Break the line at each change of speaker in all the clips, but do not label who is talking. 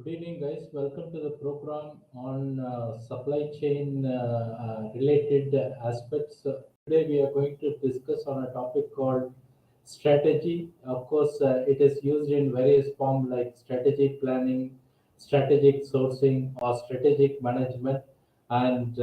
Good evening, guys. Welcome to the program on supply chain related aspects. Today, we are going to discuss on a topic called strategy. Of course, it is used in various forms like strategic planning, strategic sourcing, or strategic management. And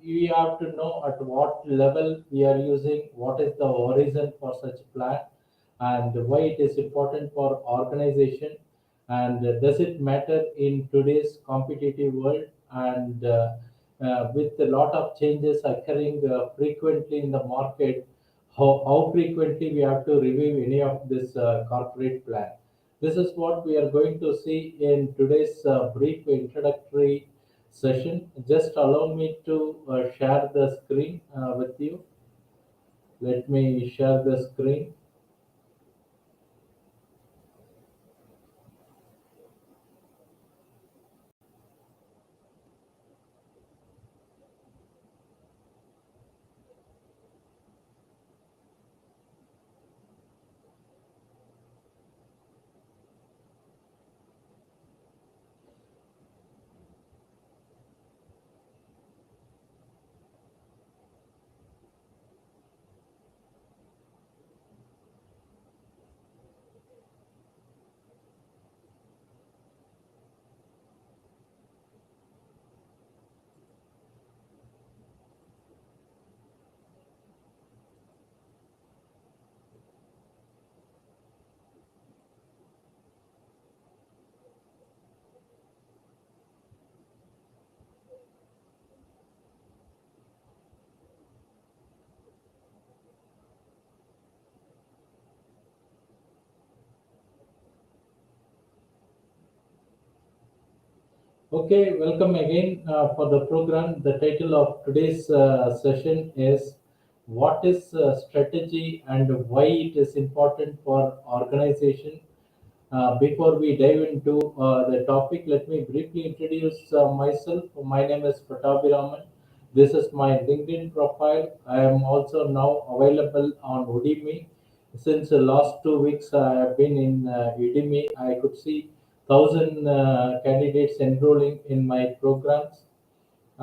we have to know at what level we are using, what is the horizon for such plan, and why it is important for organization, and does it matter in today's competitive world, and with a lot of changes occurring frequently in the market, how frequently we have to review any of this corporate plan. This is what we are going to see in today's brief introductory session. Just allow me to share the screen with you. Let me share the screen. Okay, welcome again for the program. The title of today's session is What is Strategy and Why It is Important for Organization. Before we dive into the topic, let me briefly introduce myself. My name is Prathabhiraman. This is my LinkedIn profile. I am also now available on Udemy. Since the last 2 weeks, I have been in Udemy. I could see 1,000 candidates enrolling in my programs.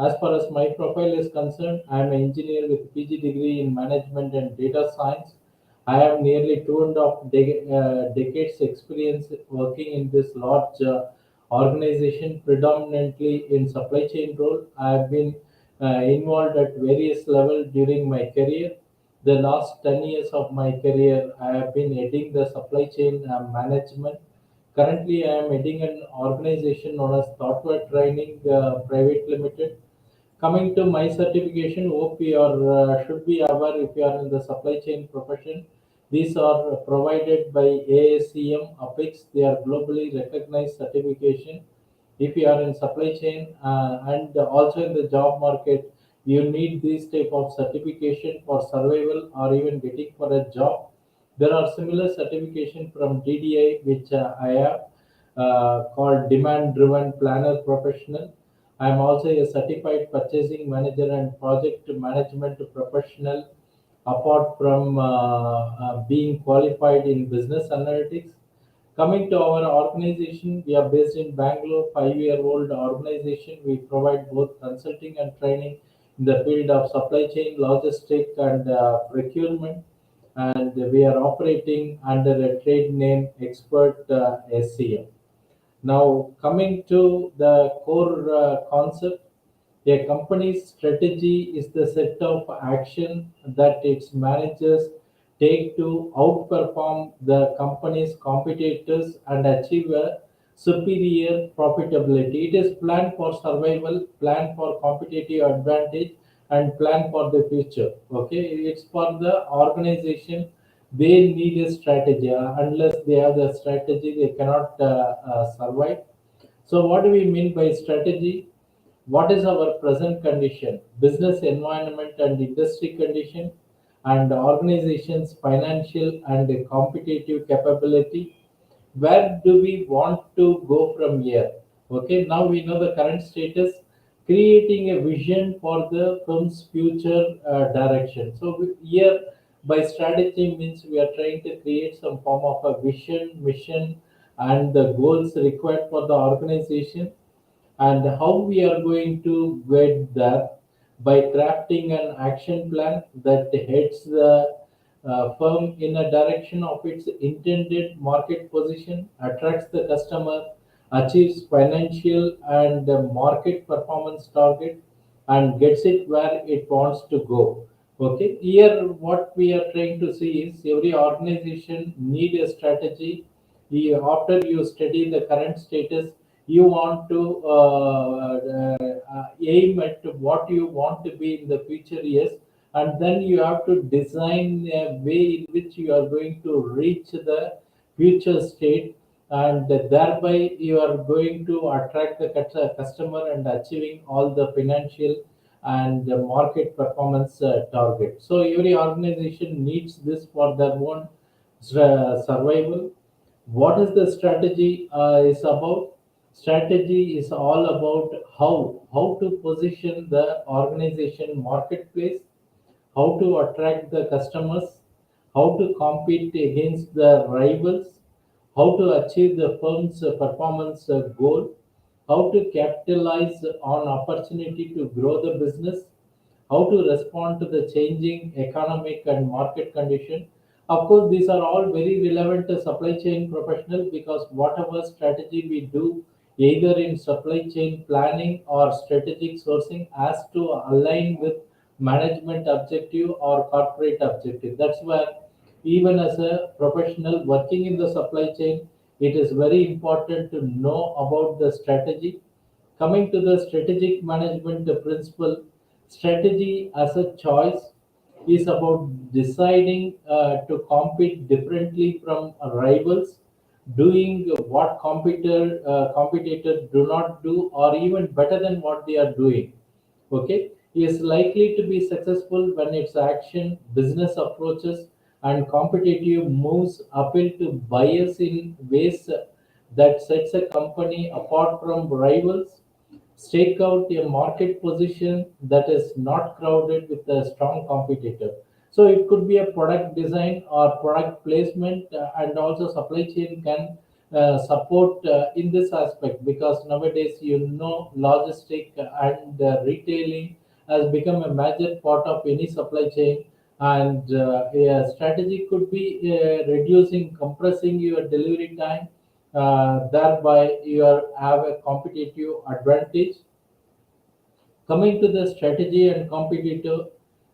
As far as my profile is concerned, I am an engineer with PG degree in management and data science. I have nearly 2.5 decades experience working in this large organization, predominantly in supply chain role. I have been involved at various levels during my career. The last 10 years of my career, I have been heading the supply chain management. Currently, I am heading an organization known as Thoughtware Training Private Limited. Coming to my certification, hope you are should be aware if you are in the supply chain profession. These are provided by ASCM Apex. They are globally recognized certification. If you are in supply chain and also in the job market, you need these type of certification for survival or even getting for a job. There are similar certification from DDI, which I have, called Demand Driven Planner Professional. I am also a certified purchasing manager and project management professional, apart from being qualified in business analytics. Coming to our organization, we are based in Bangalore, 5-year-old organization. We provide both consulting and training in the field of supply chain, logistics, and procurement. And we are operating under a trade name Expert SCM. Now, coming to the core concept, a company's strategy is the set of action that its managers take to outperform the company's competitors and achieve a superior profitability. It is plan for survival, plan for competitive advantage, and plan for the future. Okay, it's for the organization. They need a strategy. Unless they have the strategy, they cannot survive. So, what do we mean by strategy? What is our present condition, business environment and industry condition, and organization's financial and competitive capability? Where do we want to go from here? Okay, now we know the current status, creating a vision for the firm's future direction. So here, by strategy means we are trying to create some form of a vision, mission, and the goals required for the organization, and how we are going to get there by crafting an action plan that heads the firm in a direction of its intended market position, attracts the customer, achieves financial and market performance target, and gets it where it wants to go. Okay, here what we are trying to see is every organization need a strategy. After you study the current status, you want to aim at what you want to be in the future years, and then you have to design a way in which you are going to reach the future state, and thereby you are going to attract the customer and achieving all the financial and market performance target. So every organization needs this for their own survival. What is the strategy is about? Strategy is all about how to position the organization marketplace, how to attract the customers, how to compete against the rivals, how to achieve the firm's performance goal, how to capitalize on opportunity to grow the business, how to respond to the changing economic and market condition. Of course, these are all very relevant to supply chain professional, because whatever strategy we do, either in supply chain planning or strategic sourcing, has to align with management objective or corporate objective. That's where even as a professional working in the supply chain, it is very important to know about the strategy. Coming to the strategic management principle, strategy as a choice is about deciding to compete differently from rivals, doing what competitors do not do, or even better than what they are doing. Okay, is likely to be successful when its action, business approaches, and competitive moves appeal to buyers in ways that sets a company apart from rivals, stake out a market position that is not crowded with a strong competitor. So it could be a product design or product placement, and also supply chain can support in this aspect, because nowadays logistic and retailing has become a major part of any supply chain, and a strategy could be reducing, compressing your delivery time, thereby you have a competitive advantage. Coming to the strategy and competitor,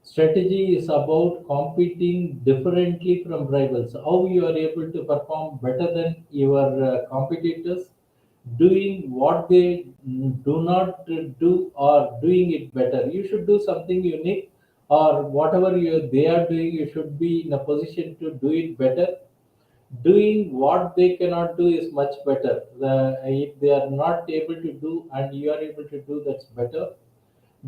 strategy is about competing differently from rivals. How you are able to perform better than your competitors, doing what they do not do or doing it better. You should do something unique, or whatever they are doing, you should be in a position to do it better. Doing what they cannot do is much better. If they are not able to do and you are able to do, that's better.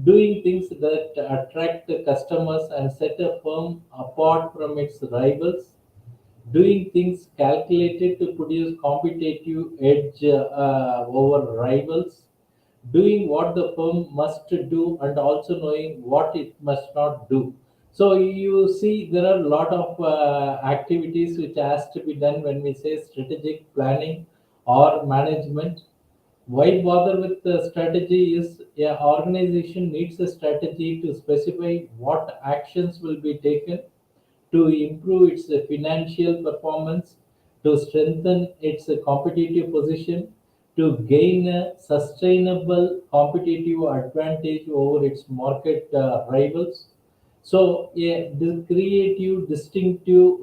Doing things that attract the customers and set a firm apart from its rivals, doing things calculated to produce competitive edge over rivals, doing what the firm must do and also knowing what it must not do. So you see, there are a lot of activities which has to be done when we say strategic planning or management. Why bother with the strategy is, a organization needs a strategy to specify what actions will be taken to improve its financial performance, to strengthen its competitive position, to gain a sustainable competitive advantage over its market rivals. So, a creative, distinctive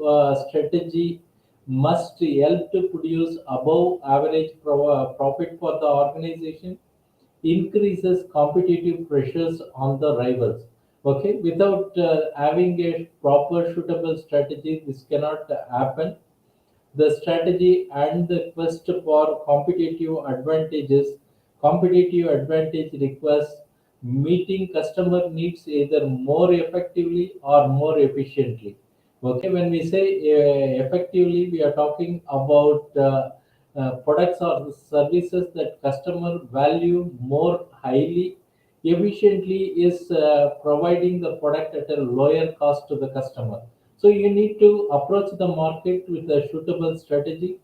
strategy must help to produce above average profit for the organization, increases competitive pressures on the rivals. Okay, without having a proper suitable strategy, this cannot happen. The strategy and the quest for competitive advantage requires meeting customer needs either more effectively or more efficiently. Okay, when we say effectively, we are talking about products or services that customer value more highly. Efficiently is providing the product at a lower cost to the customer. So you need to approach the market with a suitable strategy.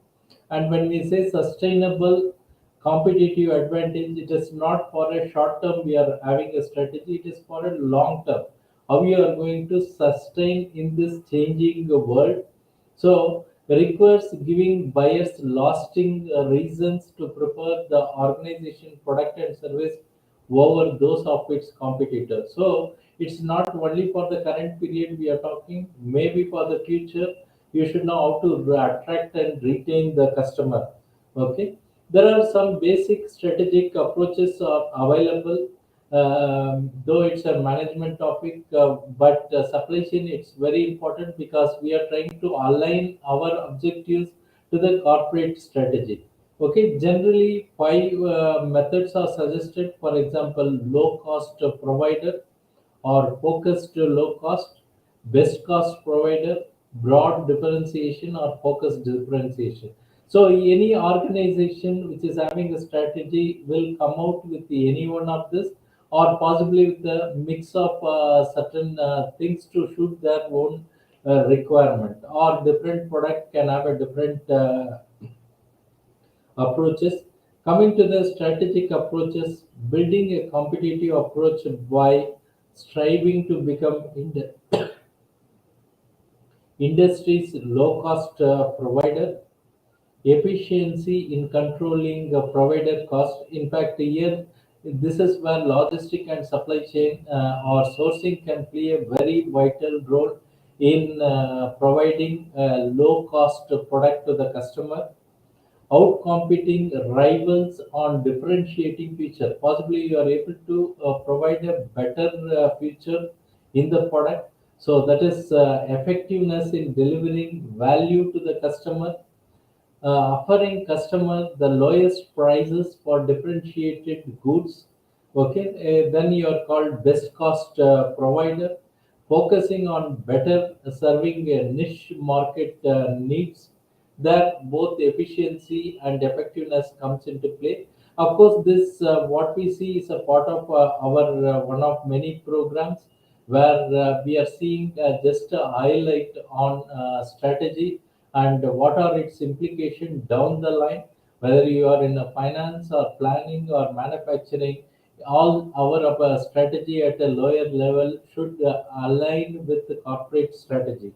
And when we say sustainable competitive advantage, it is not for a short term we are having a strategy, it is for a long term. How you are going to sustain in this changing world. So requires giving buyers lasting reasons to prefer the organization product and service over those of its competitors. So it's not only for the current period we are talking, maybe for the future, you should know how to attract and retain the customer. Okay. There are some basic strategic approaches are available, though it's a management topic, but supply chain it's very important because we are trying to align our objectives to the corporate strategy. Okay, generally five methods are suggested. For example, low cost provider or focused to low cost, best cost provider, broad differentiation or focused differentiation. So any organization which is having a strategy will come out with any one of this, or possibly with a mix of certain things to suit their own requirement, or different product can have a different approaches. Coming to the strategic approaches, building a competitive approach by striving to become industry's low cost provider, efficiency in controlling provider cost. In fact, here this is where logistic and supply chain or sourcing can play a very vital role in providing a low cost product to the customer, outcompeting rivals on differentiating feature. Possibly you are able to provide a better feature in the product. So that is effectiveness in delivering value to the customer, offering customer the lowest prices for differentiated goods. Okay, then you are called best cost provider, focusing on better serving a niche market needs, that both efficiency and effectiveness comes into play. Of course, this what we see is a part of our one of many programs where we are seeing just a highlight on strategy and what are its implications down the line, whether you are in a finance or planning or manufacturing. All our strategy at a lower level should align with the corporate strategy.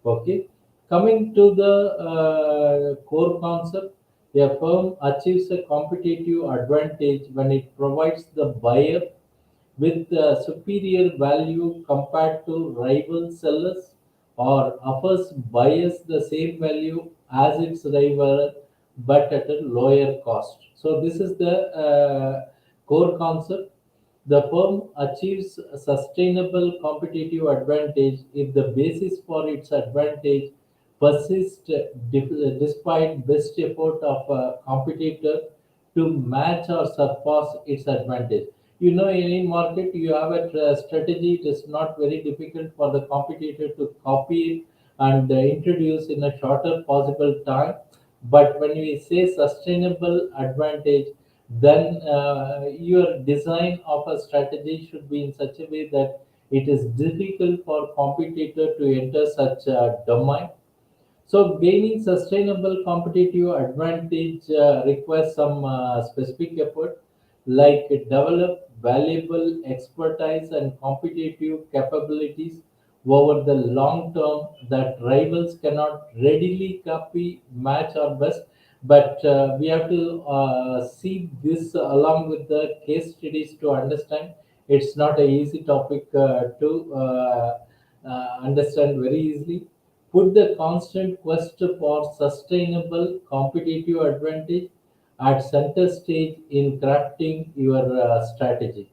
Okay. Coming to the core concept, a firm achieves a competitive advantage when it provides the buyer with superior value compared to rival sellers, or offers buyers the same value as its rival but at a lower cost. So this is the core concept. The firm achieves a sustainable competitive advantage if the basis for its advantage persists despite best effort of a competitor to match or surpass its advantage. You know, in any market, you have a strategy. It is not very difficult for the competitor to copy it and introduce in a shorter possible time. But when we say sustainable advantage, then your design of a strategy should be in such a way that it is difficult for competitor to enter such a domain. So gaining sustainable competitive advantage requires some specific effort, like develop valuable expertise and competitive capabilities over the long term that rivals cannot readily copy, match, or best. But we have to see this along with the case studies to understand. It's not an easy topic to understand very easily. Put the constant quest for sustainable competitive advantage at center stage in crafting your strategy.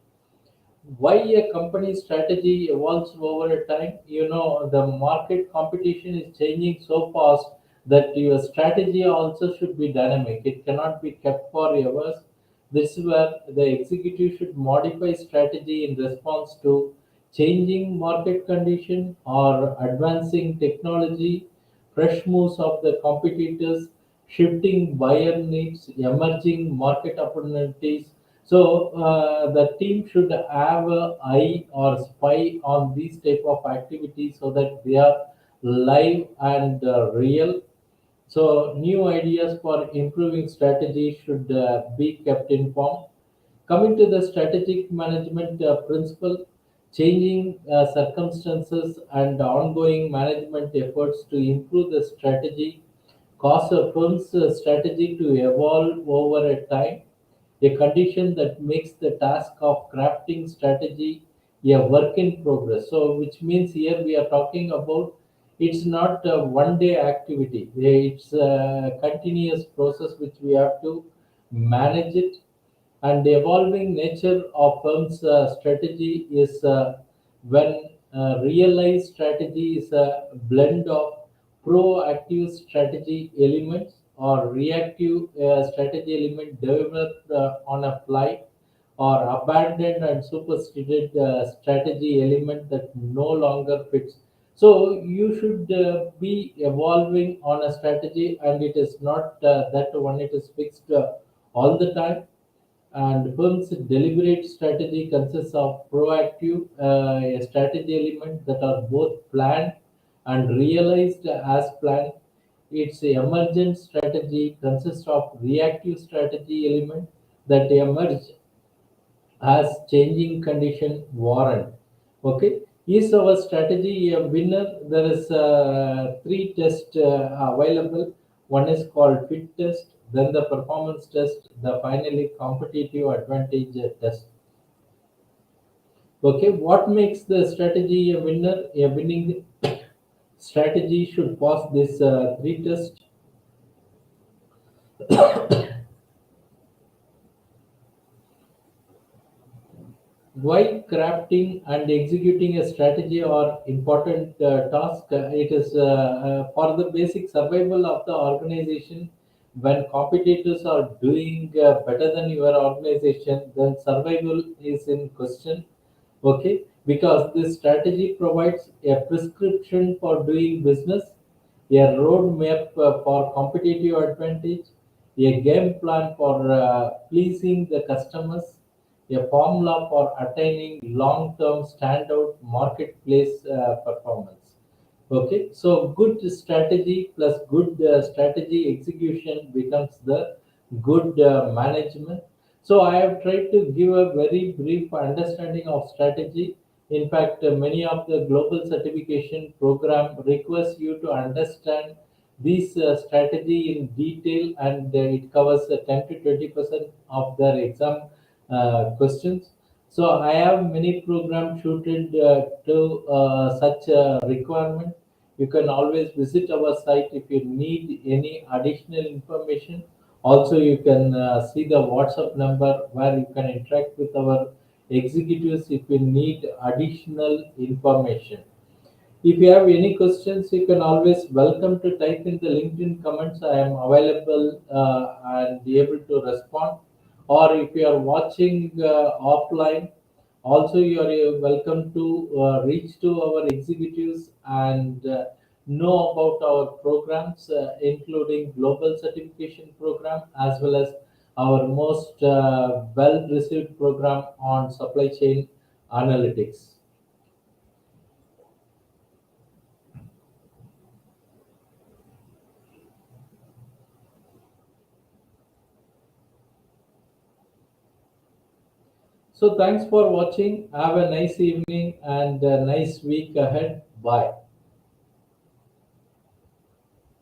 Why a company strategy evolves over a time? You know, the market competition is changing so fast that your strategy also should be dynamic. It cannot be kept for years. This is where the executive should modify strategy in response to changing market condition or advancing technology, fresh moves of the competitors, shifting buyer needs, emerging market opportunities. So the team should have a eye or spy on these type of activities so that they are live and real. So new ideas for improving strategy should be kept informed. Coming to the strategic management principle, changing circumstances and ongoing management efforts to improve the strategy cause a firm's strategy to evolve over a time, a condition that makes the task of crafting strategy a work in progress. So, which means here we are talking about it's not a one day activity, it's a continuous process which we have to manage it. And the evolving nature of firm's strategy is when realized strategy is a blend of proactive strategy elements or reactive strategy element developed on a fly, or abandoned and superseded strategy element that no longer fits. So you should be evolving on a strategy, and it is not that one it is fixed all the time. And firm's deliberate strategy consists of proactive strategy elements that are both planned and realized as planned. Its emergent strategy consists of reactive strategy elements that emerge as changing condition warrant. Okay, is our strategy a winner? There is three tests available. One is called fit test, then the performance test, the finally competitive advantage test. Okay, what makes the strategy a winner? A winning strategy should pass this three tests. Why crafting and executing a strategy are important tasks? It is for the basic survival of the organization. When competitors are doing better than your organization, then survival is in question. Okay, because this strategy provides a prescription for doing business, a roadmap for competitive advantage, a game plan for pleasing the customers, a formula for attaining long-term standout marketplace performance. Okay, so good strategy plus good strategy execution becomes the good management. So I have tried to give a very brief understanding of strategy. In fact, many of the global certification program request you to understand this strategy in detail, and it covers 10 to 20% of their exam questions. So I have many programs suited to such a requirement. You can always visit our site if you need any additional information. Also, you can see the WhatsApp number where you can interact with our executives if you need additional information. If you have any questions, you can always welcome to type in the LinkedIn comments. I am available and be able to respond. Or if you are watching offline, also you are welcome to reach to our executives and know about our programs, including global certification program as well as our most well received program on supply chain analytics. So thanks for watching. Have a nice evening and a nice week ahead. Bye.